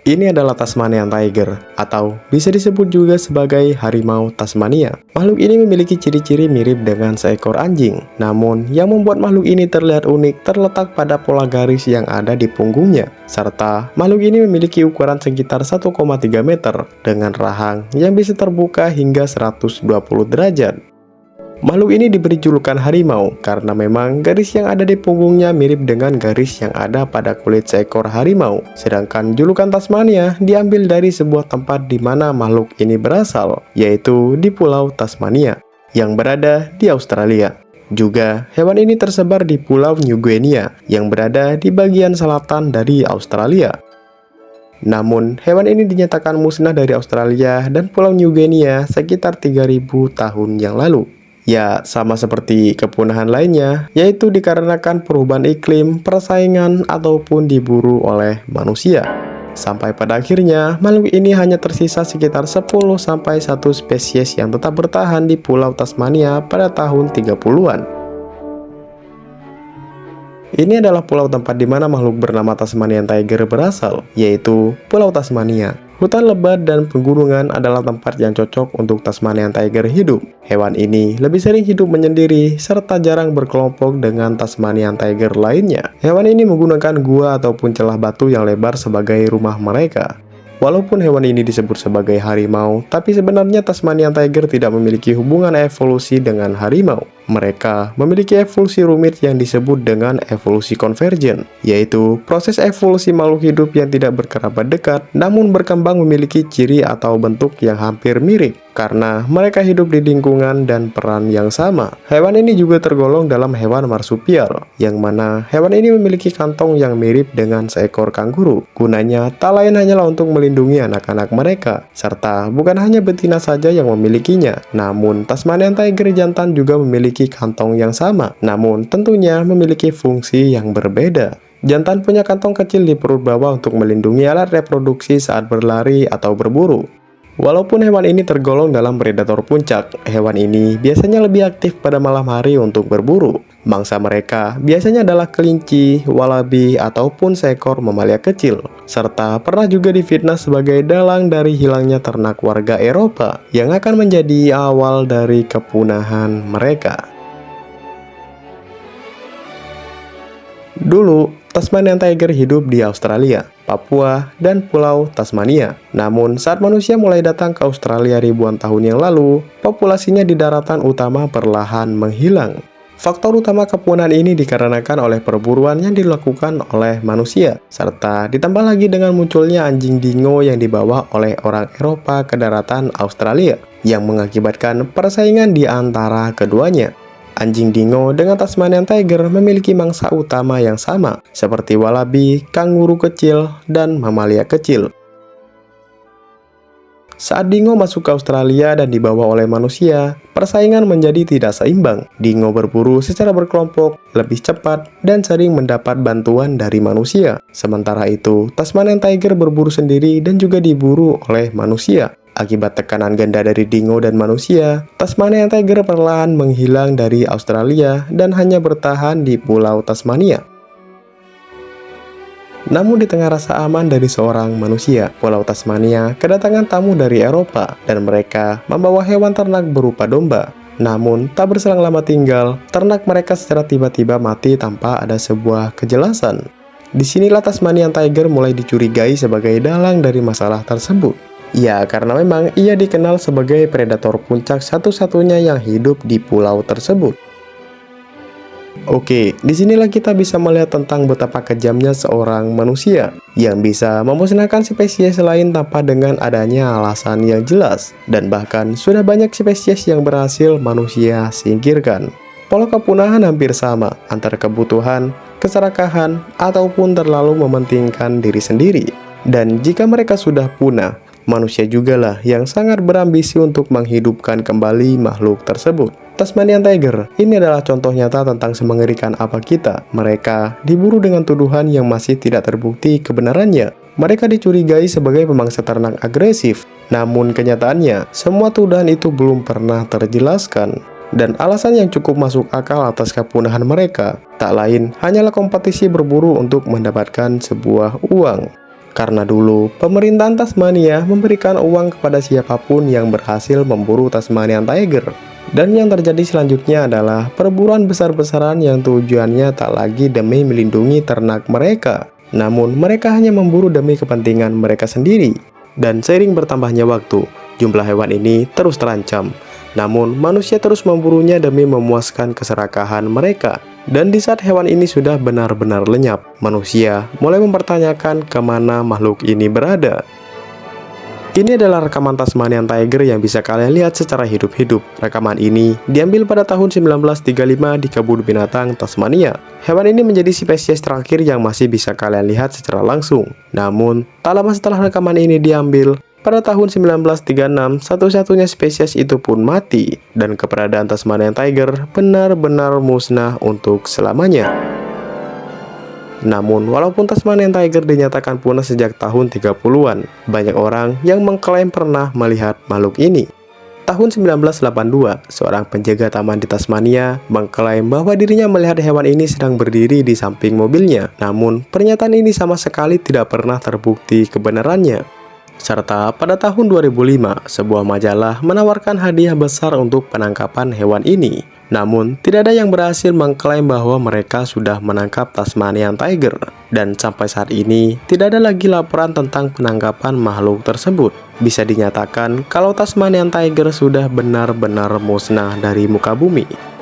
Ini adalah Tasmanian Tiger, atau bisa disebut juga sebagai harimau Tasmania. Makhluk ini memiliki ciri-ciri mirip dengan seekor anjing. Namun, yang membuat makhluk ini terlihat unik terletak pada pola garis yang ada di punggungnya. Serta, makhluk ini memiliki ukuran sekitar 1,3 meter dengan rahang yang bisa terbuka hingga 120 derajat. Makhluk ini diberi julukan harimau karena memang garis yang ada di punggungnya mirip dengan garis yang ada pada kulit seekor harimau. Sedangkan julukan Tasmania diambil dari sebuah tempat di mana makhluk ini berasal, yaitu di Pulau Tasmania, yang berada di Australia. Juga, hewan ini tersebar di Pulau New Guinea, yang berada di bagian selatan dari Australia. Namun, hewan ini dinyatakan musnah dari Australia dan Pulau New Guinea sekitar 3.000 tahun yang lalu. Ya, sama seperti kepunahan lainnya, yaitu dikarenakan perubahan iklim, persaingan, ataupun diburu oleh manusia. Sampai pada akhirnya, makhluk ini hanya tersisa sekitar 10-1 spesies yang tetap bertahan di Pulau Tasmania pada tahun 30-an. Ini adalah pulau tempat di mana makhluk bernama Tasmanian Tiger berasal, yaitu Pulau Tasmania. Hutan lebat dan pegunungan adalah tempat yang cocok untuk Tasmanian Tiger hidup. Hewan ini lebih sering hidup menyendiri serta jarang berkelompok dengan Tasmanian Tiger lainnya. Hewan ini menggunakan gua ataupun celah batu yang lebar sebagai rumah mereka. Walaupun hewan ini disebut sebagai harimau, tapi sebenarnya Tasmanian Tiger tidak memiliki hubungan evolusi dengan harimau. Mereka memiliki evolusi rumit yang disebut dengan evolusi konvergen, yaitu proses evolusi makhluk hidup yang tidak berkerabat dekat, namun berkembang memiliki ciri atau bentuk yang hampir mirip, karena mereka hidup di lingkungan dan peran yang sama. Hewan ini juga tergolong dalam hewan marsupial, yang mana hewan ini memiliki kantong yang mirip dengan seekor kanguru. Gunanya tak lain hanyalah untuk melindungi anak-anak mereka, serta bukan hanya betina saja yang memilikinya, namun Tasmanian Tiger jantan juga memiliki kantong yang sama, namun tentunya memiliki fungsi yang berbeda. Jantan punya kantong kecil di perut bawah untuk melindungi alat reproduksi saat berlari atau berburu. Walaupun hewan ini tergolong dalam predator puncak, hewan ini biasanya lebih aktif pada malam hari untuk berburu. Mangsa mereka biasanya adalah kelinci, walabi, ataupun seekor mamalia kecil, serta pernah juga difitnah sebagai dalang dari hilangnya ternak warga Eropa yang akan menjadi awal dari kepunahan mereka. Dulu, Tasmanian Tiger hidup di Australia, Papua, dan Pulau Tasmania. Namun, saat manusia mulai datang ke Australia ribuan tahun yang lalu, populasinya di daratan utama perlahan menghilang. Faktor utama kepunahan ini dikarenakan oleh perburuan yang dilakukan oleh manusia, serta ditambah lagi dengan munculnya anjing dingo yang dibawa oleh orang Eropa ke daratan Australia, yang mengakibatkan persaingan di antara keduanya. Anjing dingo dengan Tasmanian Tiger memiliki mangsa utama yang sama, seperti walabi, kanguru kecil, dan mamalia kecil. Saat dingo masuk ke Australia dan dibawa oleh manusia, persaingan menjadi tidak seimbang. Dingo berburu secara berkelompok, lebih cepat, dan sering mendapat bantuan dari manusia. Sementara itu, Tasmanian Tiger berburu sendiri dan juga diburu oleh manusia. Akibat tekanan ganda dari dingo dan manusia, Tasmanian Tiger perlahan menghilang dari Australia dan hanya bertahan di Pulau Tasmania. Namun di tengah rasa aman dari seorang manusia, Pulau Tasmania kedatangan tamu dari Eropa dan mereka membawa hewan ternak berupa domba. Namun, tak berselang lama tinggal, ternak mereka secara tiba-tiba mati tanpa ada sebuah kejelasan. Disinilah Tasmanian Tiger mulai dicurigai sebagai dalang dari masalah tersebut. Ya, karena memang ia dikenal sebagai predator puncak satu-satunya yang hidup di pulau tersebut. Oke, disinilah kita bisa melihat tentang betapa kejamnya seorang manusia yang bisa memusnahkan spesies lain tanpa dengan adanya alasan yang jelas, dan bahkan sudah banyak spesies yang berhasil manusia singkirkan. Pola kepunahan hampir sama antara kebutuhan, keserakahan, ataupun terlalu mementingkan diri sendiri. Dan jika mereka sudah punah, manusia jugalah yang sangat berambisi untuk menghidupkan kembali makhluk tersebut. Tasmanian Tiger, ini adalah contoh nyata tentang semengerikan apa kita. Mereka diburu dengan tuduhan yang masih tidak terbukti kebenarannya. Mereka dicurigai sebagai pemangsa ternak agresif. Namun kenyataannya, semua tuduhan itu belum pernah terjelaskan. Dan alasan yang cukup masuk akal atas kepunahan mereka, tak lain hanyalah kompetisi berburu untuk mendapatkan sebuah uang. Karena dulu, pemerintahan Tasmania memberikan uang kepada siapapun yang berhasil memburu Tasmanian Tiger. Dan yang terjadi selanjutnya adalah perburuan besar-besaran yang tujuannya tak lagi demi melindungi ternak mereka, namun mereka hanya memburu demi kepentingan mereka sendiri. Dan seiring bertambahnya waktu, jumlah hewan ini terus terancam. Namun manusia terus memburunya demi memuaskan keserakahan mereka. Dan di saat hewan ini sudah benar-benar lenyap, manusia mulai mempertanyakan kemana makhluk ini berada. Ini adalah rekaman Tasmanian Tiger yang bisa kalian lihat secara hidup-hidup. Rekaman ini diambil pada tahun 1935 di kebun binatang Tasmania. Hewan ini menjadi spesies terakhir yang masih bisa kalian lihat secara langsung. Namun, tak lama setelah rekaman ini diambil, pada tahun 1936, satu-satunya spesies itu pun mati, dan keberadaan Tasmanian Tiger benar-benar musnah untuk selamanya. Namun, walaupun Tasmanian Tiger dinyatakan punah sejak tahun 30-an, banyak orang yang mengklaim pernah melihat makhluk ini. Tahun 1982, seorang penjaga taman di Tasmania mengklaim bahwa dirinya melihat hewan ini sedang berdiri di samping mobilnya. Namun, pernyataan ini sama sekali tidak pernah terbukti kebenarannya. Serta pada tahun 2005, sebuah majalah menawarkan hadiah besar untuk penangkapan hewan ini. Namun, tidak ada yang berhasil mengklaim bahwa mereka sudah menangkap Tasmanian Tiger. Dan sampai saat ini, tidak ada lagi laporan tentang penangkapan makhluk tersebut. Bisa dinyatakan kalau Tasmanian Tiger sudah benar-benar musnah dari muka bumi.